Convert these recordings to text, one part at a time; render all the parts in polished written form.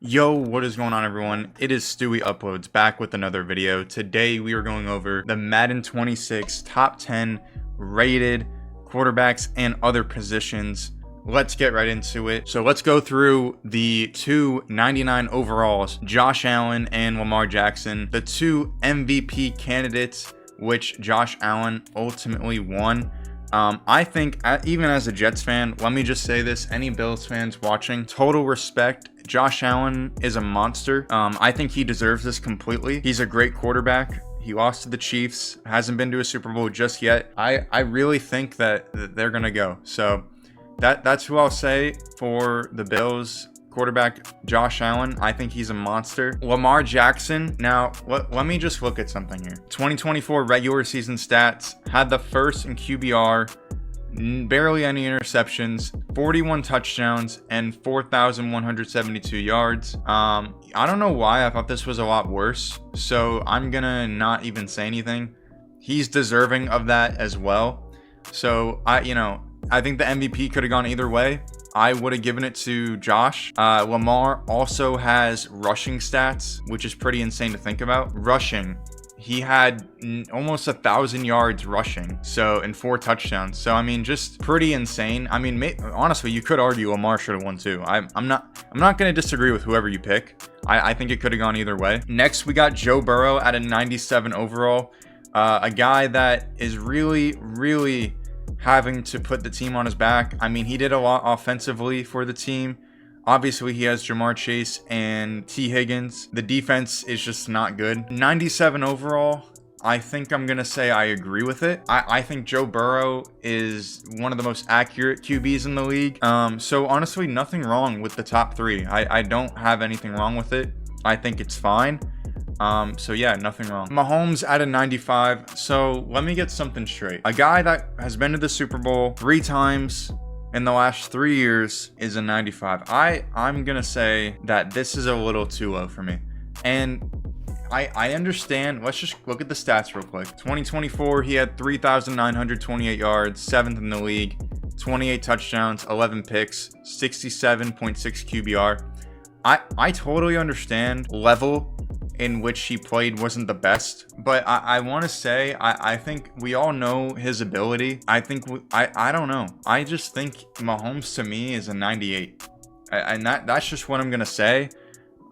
Yo, what is going on, everyone? It is Stewie Uploads back with another video. Today we are going over the Madden 26 top 10 rated quarterbacks and other positions. Let's get right into it. So let's go through the two 99 overalls, Josh Allen and Lamar Jackson, the two MVP candidates, which Josh Allen ultimately won. I think, even as a Jets fan, let me just say this, any Bills fans watching, total respect. Josh Allen is a monster. I think he deserves this completely. He's a great quarterback. He lost to the Chiefs, hasn't been to a Super Bowl just yet. I really think that they're going to go. So that's who I'll say for the Bills. Quarterback Josh Allen, I think he's a monster. Lamar Jackson, now let me just look at something here. 2024 regular season stats, had the first in QBR, barely any interceptions, 41 touchdowns, and 4,172 yards. I don't know why I thought this was a lot worse, so I'm gonna not even say anything. He's deserving of that as well. So I think the MVP could have gone either way. I would have given it to Josh. Lamar also has rushing stats, which is pretty insane to think about. Rushing, he had almost 1,000 yards rushing, so and 4 touchdowns. So I mean, just pretty insane. I mean, honestly, you could argue Lamar should have won too. I'm not going to disagree with whoever you pick. I think it could have gone either way. Next, we got Joe Burrow at a 97 overall, a guy that is really having to put the team on his back. I mean, he did a lot offensively for the team. Obviously, he has Jamar Chase and T. Higgins. The defense is just not good. 97 overall, I think I'm going to say I agree with it. I think Joe Burrow is one of the most accurate QBs in the league. So honestly, nothing wrong with the top 3. I don't have anything wrong with it. I think it's fine. So yeah, nothing wrong. Mahomes at a 95. So let me get something straight. A guy that has been to the Super Bowl 3 times in the last 3 years is a 95. I'm gonna say that this is a little too low for me. And I understand. Let's just look at the stats real quick. 2024, he had 3,928 yards, 7th in the league, 28 touchdowns, 11 picks, 67.6 QBR. I totally understand level in which he played wasn't the best, but I want to say I think we all know his ability. I don't know. I just think Mahomes to me is a 98, and that's just what I'm gonna say.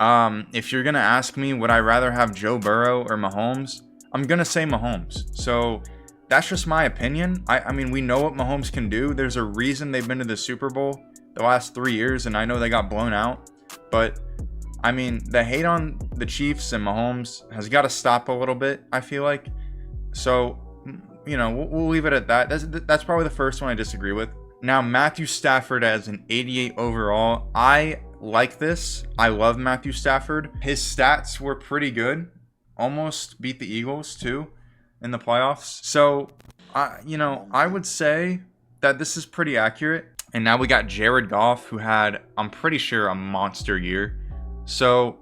If you're gonna ask me, would I rather have Joe Burrow or Mahomes? I'm gonna say Mahomes. So that's just my opinion. I mean, we know what Mahomes can do. There's a reason they've been to the Super Bowl the last 3 years, and I know they got blown out, but I mean, the hate on the Chiefs and Mahomes has got to stop a little bit, I feel like. So, we'll leave it at that. That's probably the first one I disagree with. Now, Matthew Stafford as an 88 overall. I like this. I love Matthew Stafford. His stats were pretty good. Almost beat the Eagles, too, in the playoffs. So, I would say that this is pretty accurate. And now we got Jared Goff, who had, I'm pretty sure, a monster year. So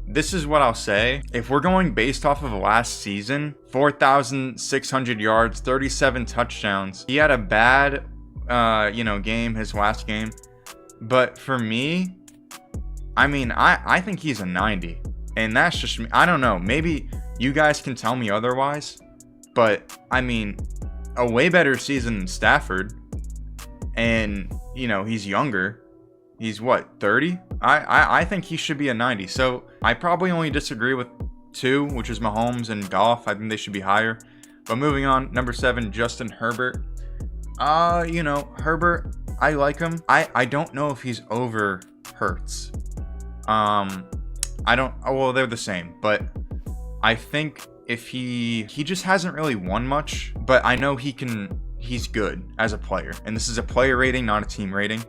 this is what I'll say. If we're going based off of last season, 4,600 yards, 37 touchdowns. He had a bad, game, his last game. But for me, I mean, I think he's a 90. And that's just me. I don't know. Maybe you guys can tell me otherwise. But, I mean, a way better season than Stafford. And, he's younger. He's what, 30? I think he should be a 90. So I probably only disagree with 2, which is Mahomes and Goff. I think they should be higher. But moving on, number 7, Justin Herbert. Herbert, I like him. I don't know if he's over Hurts. They're the same. But I think if he just hasn't really won much. But I know he's good as a player. And this is a player rating, not a team rating.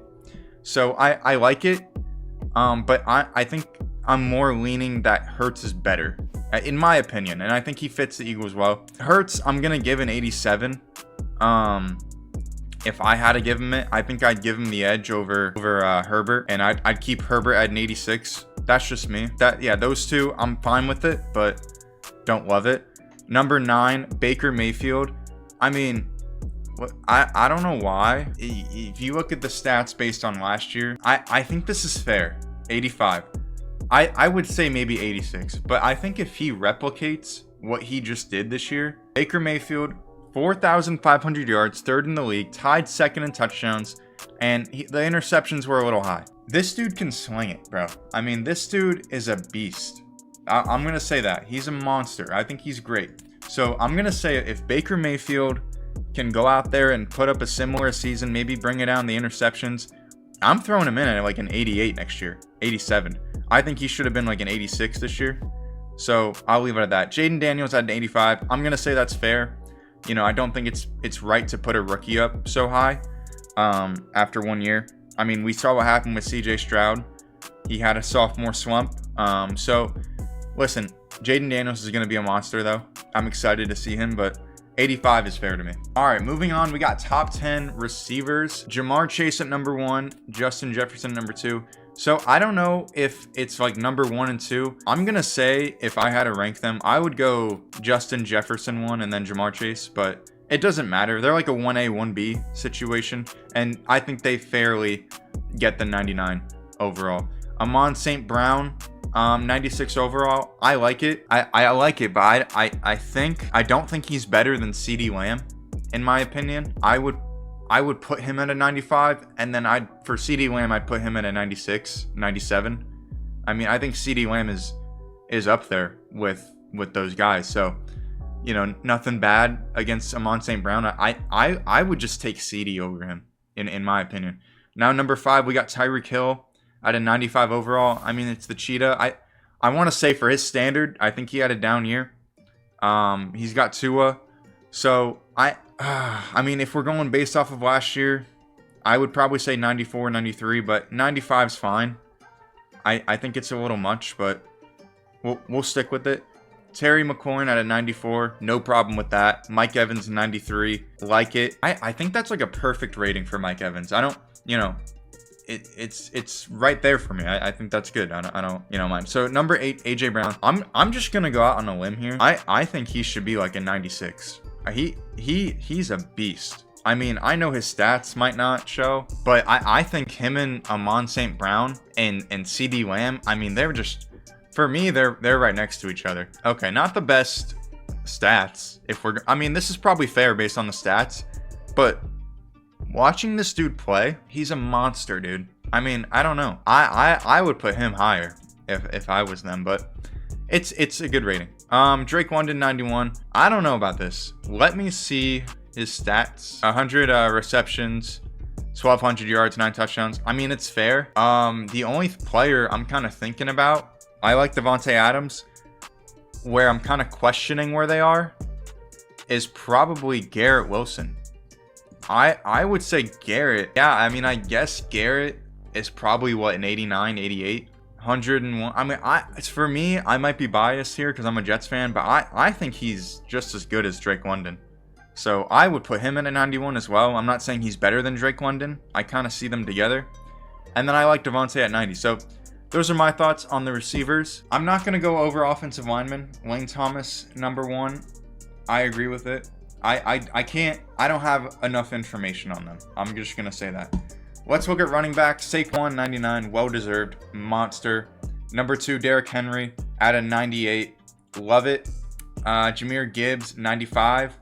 So I like it, but I think I'm more leaning that Hurts is better, in my opinion, and I think he fits the Eagles well. Hurts, I'm going to give an 87. If I had to give him it, I think I'd give him the edge over Herbert, and I'd keep Herbert at an 86. That's just me. Those two, I'm fine with it, but don't love it. Number 9, Baker Mayfield. I mean, I don't know why. If you look at the stats based on last year, I think this is fair. 85. I would say maybe 86. But I think if he replicates what he just did this year, Baker Mayfield, 4,500 yards, third in the league, tied second in touchdowns, and the interceptions were a little high. This dude can sling it, bro. I mean, this dude is a beast. I'm going to say that. He's a monster. I think he's great. So I'm going to say if Baker Mayfield can go out there and put up a similar season, maybe bring it down the interceptions, I'm throwing him in at like an 88 next year, 87. I think he should have been like an 86 this year. So I'll leave it at that. Jaden Daniels at an 85. I'm going to say that's fair. You know, I don't think it's right to put a rookie up so high after 1 year. I mean, we saw what happened with CJ Stroud. He had a sophomore slump. So listen, Jaden Daniels is going to be a monster though. I'm excited to see him, but 85 is fair to me. All right, moving on. We got top 10 receivers. Jamar Chase at number 1, Justin Jefferson at number 2. So I don't know if it's like number 1 and 2. I'm going to say if I had to rank them, I would go Justin Jefferson 1 and then Jamar Chase, but it doesn't matter. They're like a 1A, 1B situation, and I think they fairly get the 99 overall. Amon St. Brown, 96 overall. I like it. I like it, but I don't think he's better than CeeDee Lamb, in my opinion. I would put him at a 95, and then for CeeDee Lamb, I'd put him at a 96, 97. I mean, I think CeeDee Lamb is up there with those guys. So, you know, nothing bad against Amon St. Brown. I would just take CeeDee over him, in my opinion. Now, number 5, we got Tyreek Hill at a 95 overall. I mean, it's the cheetah. I want to say for his standard, I think he had a down year. He's got Tua. So, I mean, if we're going based off of last year, I would probably say 94, 93, but 95 is fine. I think it's a little much, but we'll stick with it. Terry McLaurin at a 94, no problem with that. Mike Evans 93, like it. I think that's like a perfect rating for Mike Evans. I don't, you know, it's right there for me. I think that's good. I don't you know mind. So number 8, AJ Brown. I'm just gonna go out on a limb here. I think he should be like a 96. He's a beast. I mean, I know his stats might not show, but I think him and Amon St. Brown and CeeDee Lamb, I mean, they're just, for me, they're right next to each other. Okay, not the best stats. I mean, this is probably fair based on the stats, but watching this dude play, he's a monster, dude. I mean, I don't know. I would put him higher if I was them, but it's a good rating. Drake London 91. I don't know about this. Let me see his stats. 100 receptions, 1,200 yards, 9 touchdowns. I mean, it's fair. The only player I'm kind of thinking about, I like Devontae Adams. Where I'm kind of questioning where they are is probably Garrett Wilson. I would say Garrett. Yeah, I mean, I guess Garrett is probably what, an 89, 88, 101. I mean, it's for me, I might be biased here because I'm a Jets fan, but I think he's just as good as Drake London. So I would put him in a 91 as well. I'm not saying he's better than Drake London. I kind of see them together. And then I like Devontae at 90. So those are my thoughts on the receivers. I'm not going to go over offensive linemen. Lane Thomas, number 1. I agree with it. I don't have enough information on them. I'm just going to say that. Let's look at running back. Saquon, 99, well-deserved, monster. Number 2, Derrick Henry at a 98. Love it. Jahmyr Gibbs, 95.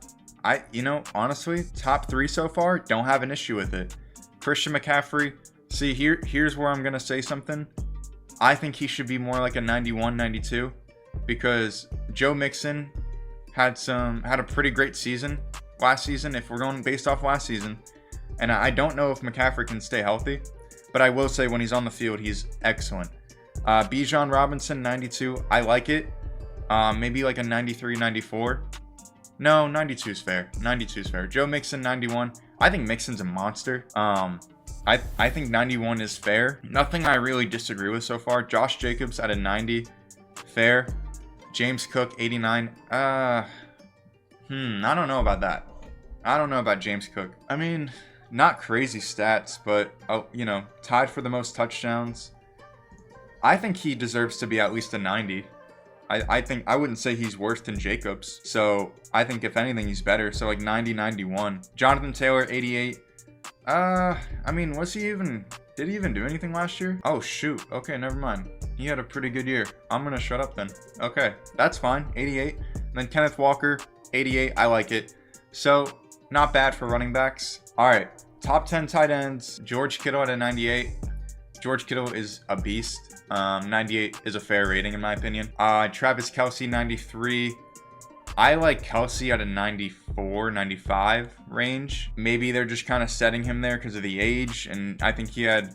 Honestly, top 3 so far, don't have an issue with it. Christian McCaffrey, see, here's where I'm going to say something. I think he should be more like a 91, 92 because Joe Mixon had a pretty great season last season, if we're going based off last season. And I don't know if McCaffrey can stay healthy, but I will say when he's on the field, he's excellent. Bijan Robinson, 92. I like it. Maybe like a 93, 94. No, 92 is fair. 92 is fair. Joe Mixon, 91. I think Mixon's a monster. I think 91 is fair. Nothing I really disagree with so far. Josh Jacobs at a 90. Fair. James Cook, 89. I don't know about that. I don't know about James Cook. I mean, not crazy stats, but, tied for the most touchdowns. I think he deserves to be at least a 90. I wouldn't say he's worse than Jacobs. So I think if anything, he's better. So like 90, 91. Jonathan Taylor, 88. I mean, did he even do anything last year? Oh, shoot. Okay, never mind. he had a pretty good year. I'm gonna shut up then. Okay, that's fine. 88. And then Kenneth Walker, 88. I like it. So not bad for running backs. All right, top 10 tight ends. George Kittle at a 98. George Kittle is a beast. 98 is a fair rating in my opinion. Travis Kelce, 93. I like Kelce at a 94, 95 range. Maybe they're just kind of setting him there because of the age, and I think he had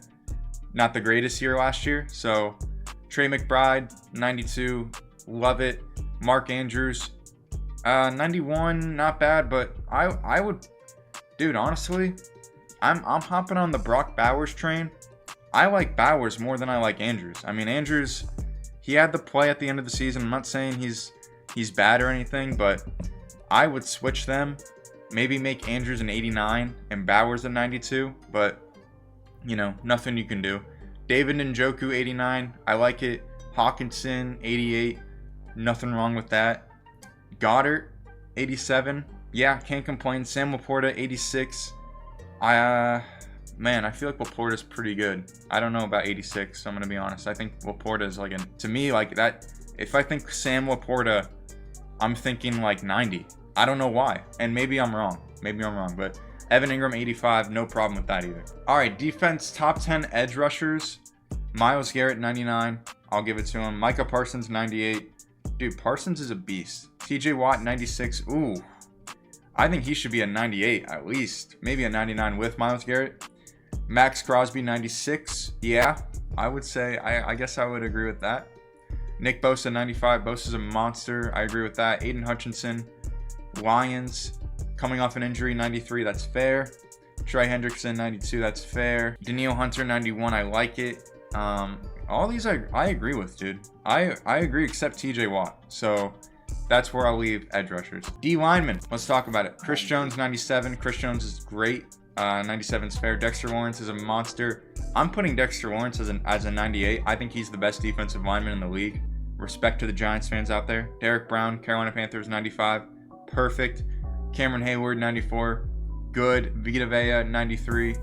not the greatest year last year. So Trey McBride, 92, love it. Mark Andrews, 91, not bad, but I would, dude, honestly, I'm hopping on the Brock Bowers train. I like Bowers more than I like Andrews. I mean, Andrews, he had the play at the end of the season. I'm not saying he's bad or anything, but I would switch them. Maybe make Andrews an 89 and Bowers a 92, but you know, nothing you can do. David Njoku, 89. I like it. Hawkinson, 88. Nothing wrong with that. Goddard, 87. Yeah, can't complain. Sam Laporta, 86. Man, I feel like Laporta's pretty good. I don't know about 86, so I'm going to be honest. I think Laporta is like, to me, like that. If I think Sam Laporta, I'm thinking like 90. I don't know why. And maybe I'm wrong. But Evan Ingram, 85. No problem with that either. All right, defense, top 10 edge rushers. Myles Garrett, 99. I'll give it to him. Micah Parsons, 98. Dude, Parsons is a beast. TJ Watt, 96. Ooh. I think he should be a 98 at least. Maybe a 99 with Myles Garrett. Max Crosby, 96. Yeah, I would say, I guess I would agree with that. Nick Bosa, 95. Bosa's a monster. I agree with that. Aiden Hutchinson, Lions, coming off an injury, 93. That's fair. Trey Hendrickson, 92. That's fair. Danielle Hunter, 91. I like it. All these I agree with, dude. I agree except TJ Watt. So that's where I'll leave edge rushers. D linemen, let's talk about it. Chris Jones, 97. Chris Jones is great. 97 is fair. Dexter Lawrence is a monster. I'm putting Dexter Lawrence as a 98. I think he's the best defensive lineman in the league. Respect to the Giants fans out there. Derek Brown, Carolina Panthers, 95. Perfect. Cameron Hayward, 94. Good. Vita Vea, 93.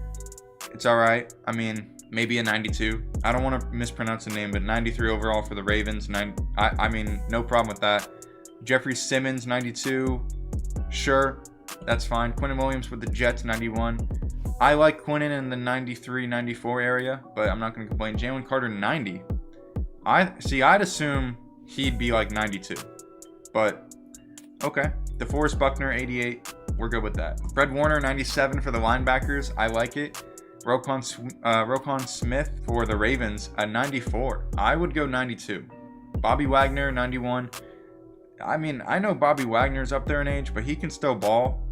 It's all right. I mean, maybe a 92. I don't want to mispronounce the name, but 93 overall for the Ravens. I mean, no problem with that. Jeffrey Simmons, 92. Sure, that's fine. Quinnen Williams with the Jets, 91. I like Quinnen in the 93, 94 area, but I'm not going to complain. Jalen Carter, 90. I'd assume he'd be like 92, but okay. DeForest Buckner, 88. We're good with that. Fred Warner, 97 for the linebackers. I like it. Roquan Smith for the Ravens at 94. I would go 92. Bobby Wagner, 91. I mean, I know Bobby Wagner's up there in age, but he can still ball.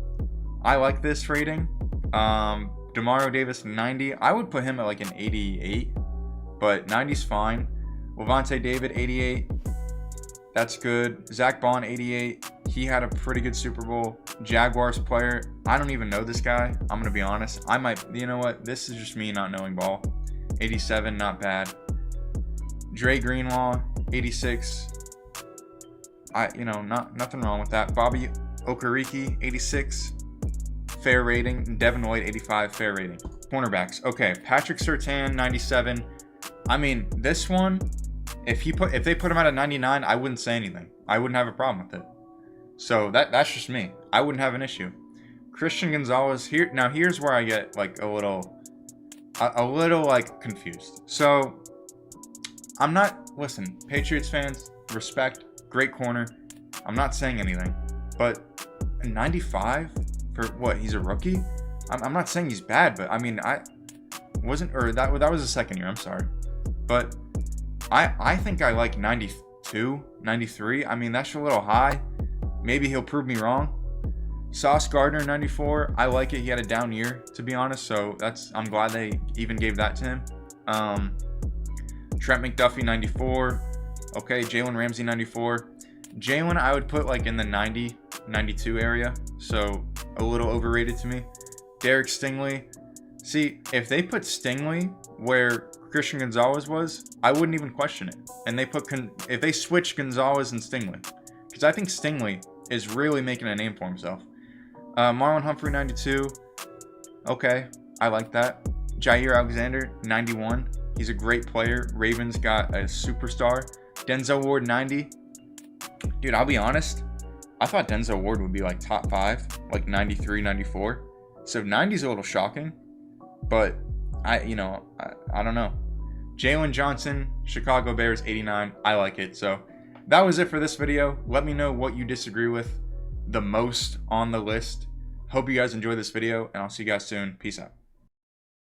I like this rating. Demario Davis, 90. I would put him at like an 88, but 90's fine. Levante David, 88. That's good. Zach Bond, 88. He had a pretty good Super Bowl. Jaguars player. I don't even know this guy. I'm going to be honest. I might, you know what? This is just me not knowing ball. 87, not bad. Dre Greenlaw, 86. Nothing wrong with that. Bobby Okereke, 86. Fair rating. Devin Lloyd, 85. Fair rating. Cornerbacks. Okay. Patrick Surtain, 97. I mean, this one, if they put him at a 99, I wouldn't say anything. I wouldn't have a problem with it. So that's just me. I wouldn't have an issue. Christian Gonzalez here. Now here's where I get like a little like confused. So listen, Patriots fans, respect, great corner. I'm not saying anything, but 95 for what? He's a rookie. I'm not saying he's bad, but I mean that was the second year. I'm sorry, but I think I like 92, 93. I mean, that's a little high. Maybe he'll prove me wrong. Sauce Gardner, 94. I like it. He had a down year, to be honest. So I'm glad they even gave that to him. Trent McDuffie, 94. Okay, Jalen Ramsey, 94. Jalen, I would put like in the 90, 92 area. So a little overrated to me. Derek Stingley. See, if they put Stingley where Christian Gonzalez was, I wouldn't even question it. And if they switch Gonzalez and Stingley, because I think Stingley is really making a name for himself. Marlon Humphrey, 92. Okay, I like that. Jair Alexander, 91. He's a great player. Ravens got a superstar. Denzel Ward 90. Dude, I'll be honest. I thought Denzel Ward would be like top 5, like 93, 94. So 90 is a little shocking, but I don't know. Jalen Johnson, Chicago Bears 89. I like it. So that was it for this video. Let me know what you disagree with the most on the list. Hope you guys enjoyed this video, and I'll see you guys soon. Peace out.